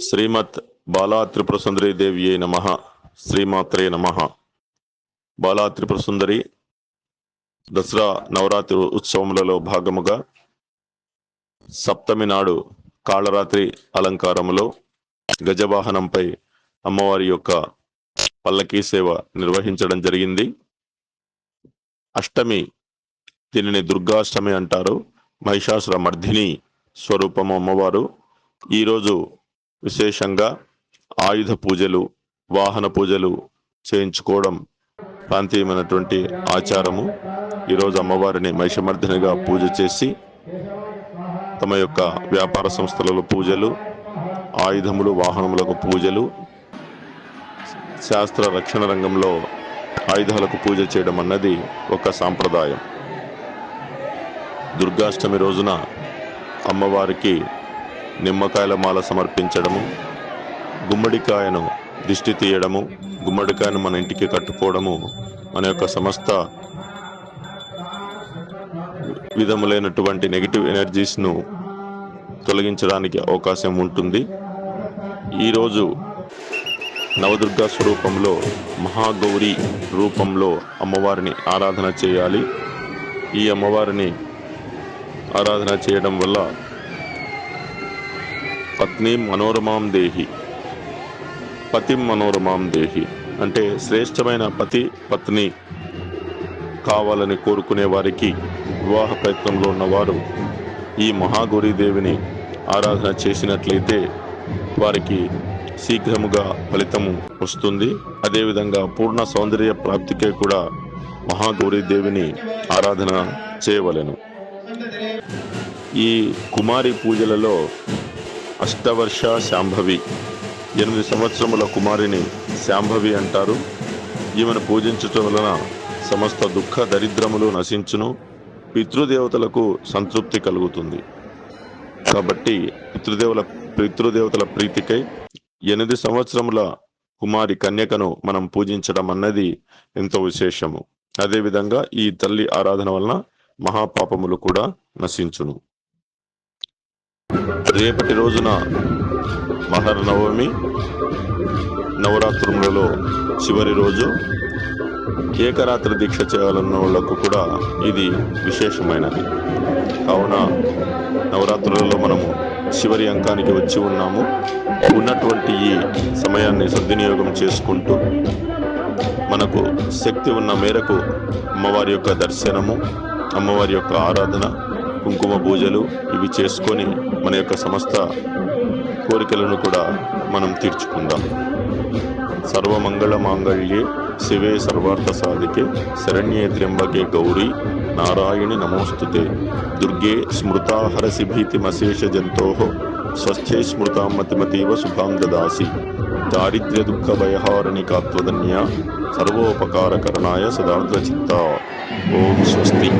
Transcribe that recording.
శ్రీమత్ బాలా త్రిపుర సుందరి దేవ్యే నమః. శ్రీమాత్రే నమః. బాలా త్రిపుర సుందరి దసరా నవరాత్రి ఉత్సవములలో భాగముగా సప్తమి నాడు కాళరాత్రి అలంకారములో గజవాహనంపై అమ్మవారి యొక్క పల్లకీ సేవ నిర్వహించడం జరిగింది. అష్టమి, దీనిని దుర్గాష్టమి అంటారు. మహిషాసుర మర్దిని స్వరూపము అమ్మవారు. ఈరోజు విశేషంగా ఆయుధ పూజలు, వాహన పూజలు చేయించుకోవడం ప్రాంతీయమైనటువంటి ఆచారము. ఈరోజు అమ్మవారిని మహిషమర్దినిగా పూజ చేసి తమ యొక్క వ్యాపార సంస్థలలో పూజలు, ఆయుధములు, వాహనములకు పూజలు, శాస్త్ర రక్షణ రంగంలో ఆయుధాలకు పూజ చేయడం అన్నది ఒక సాంప్రదాయం. దుర్గాష్టమి రోజున అమ్మవారికి నిమ్మకాయల మాల సమర్పించడము, గుమ్మడికాయను దిష్టి తీయడము, గుమ్మడికాయను మన ఇంటికి కట్టుకోవడము మన యొక్క సమస్త విధములైనటువంటి నెగిటివ్ ఎనర్జీస్ను తొలగించడానికి అవకాశం ఉంటుంది. ఈరోజు నవదుర్గా స్వరూపంలో మహాగౌరి రూపంలో అమ్మవారిని ఆరాధన చేయాలి. ఈ అమ్మవారిని ఆరాధన చేయడం వల్ల పత్ని మనోరమాం దేహి, పతి మనోరమాం దేహి అంటే శ్రేష్టమైన పతి పత్ని కావాలని కోరుకునే వారికి, వివాహ ప్రయత్నంలో ఉన్నవారు ఈ మహాగౌరీదేవిని ఆరాధన చేసినట్లయితే వారికి శీఘ్రముగా ఫలితము వస్తుంది. అదేవిధంగా పూర్ణ సౌందర్య ప్రాప్తికే కూడా మహాగౌరీదేవిని ఆరాధన చేయవలెను. ఈ కుమారి పూజలలో అష్టవర్ష శాంభవి, 8 సంవత్సరముల కుమారిని శాంభవి అంటారు. ఈమెను పూజించటం వలన సమస్త దుఃఖ దరిద్రములు నశించును, పితృదేవతలకు సంతృప్తి కలుగుతుంది. కాబట్టి పితృదేవతల ప్రీతికై 8 సంవత్సరముల కుమారి కన్యకను మనం పూజించడం అన్నది ఎంతో విశేషము. అదేవిధంగా ఈ తల్లి ఆరాధన వలన మహాపాపములు కూడా నశించును. రేపటి రోజున మహర్నవమి, నవరాత్రులలో చివరి రోజు. ఏకరాత్రి దీక్ష చేయాలన్న వాళ్లకు కూడా ఇది విశేషమైనది. కావున నవరాత్రులలో మనము చివరి అంకానికి వచ్చి ఉన్నాము. ఉన్నటువంటి ఈ సమయాన్ని సద్వినియోగం చేసుకుంటూ మనకు శక్తి ఉన్న మేరకు అమ్మవారి యొక్క దర్శనము, అమ్మవారి యొక్క ఆరాధన, కుంకుమ పూజలు ఇవి చేసుకొని మన యొక్క సమస్త కోరికలను కూడా మనం తీర్చుకుందాం. సర్వమంగళ మాంగళ్యే శివే సర్వార్థ సాధికే శరణ్యే త్ర్యంబకే గౌరీ నారాయణి నమోస్తుతే దుర్గే స్మృతా హరసి భీతిమశేష జంతోః స్వస్థే స్మృతాం మతిమతీవ శుభాం దదాసి దారిద్ర్య దుఃఖ భయహారణికాత్వదన్యా సర్వోపకారకరణాయ సదార్ద్ర చిత్తా. ఓం స్వస్తి.